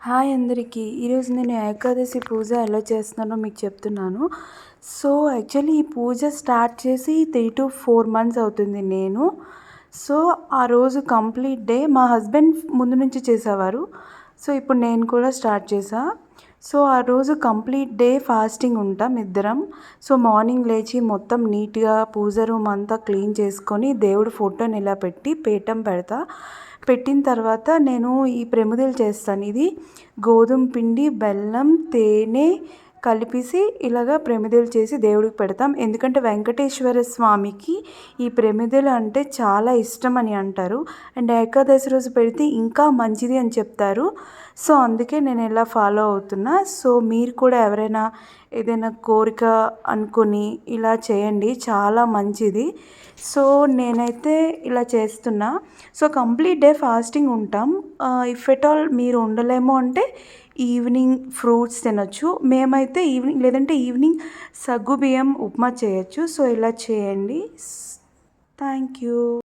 Hi అందరికీ. ఈరోజు నేను ఏకాదశి పూజ ఎలా చేస్తున్నానో మీకు చెప్తున్నాను. సో, యాక్చువల్లీ ఈ పూజ స్టార్ట్ చేసి 3-4 మంత్స్ అవుతుంది నేను. సో, ఆ రోజు కంప్లీట్ డే మా హస్బెండ్ ముందు నుంచి చేసేవారు. సో, ఇప్పుడు నేను కూడా స్టార్ట్ చేశా. సో, ఆ రోజు కంప్లీట్ డే ఫాస్టింగ్ ఉంటాం ఇద్దరం. సో, మార్నింగ్ లేచి మొత్తం నీట్‌గా పూజ రూమ్ అంతా క్లీన్ చేసుకొని దేవుడి ఫోటోని ఇలా పెట్టి పీఠం పెడతా. పెట్టిన తర్వాత నేను ఈ ప్రమిదలు చేస్తాను. ఇది గోధుమ పిండి, బెల్లం, తేనె కలిపేసి ఇలాగా ప్రమిదలు చేసి దేవుడికి పెడతాం. ఎందుకంటే వెంకటేశ్వర స్వామికి ఈ ప్రమిదలు అంటే చాలా ఇష్టం అని అంటారు. అండ్ ఏకాదశి రోజు పెడితే ఇంకా మంచిది అని చెప్తారు. సో, అందుకే నేను ఇలా ఫాలో అవుతున్నా. సో, మీరు కూడా ఎవరైనా ఏదైనా కోరిక అనుకొని ఇలా చేయండి, చాలా మంచిది. సో, నేనైతే ఇలా చేస్తున్నా. సో, కంప్లీట్ డే ఫాస్టింగ్ ఉంటాం. ఇఫ్ ఎట్ ఆల్ మీరు ఉండలేము అంటే ఈవినింగ్ ఫ్రూట్స్ తినొచ్చు. మేమైతే ఈవినింగ్ సగ్గుబియ్యం ఉప్మా చేయొచ్చు. సో, ఇలా చేయండి. Thank you.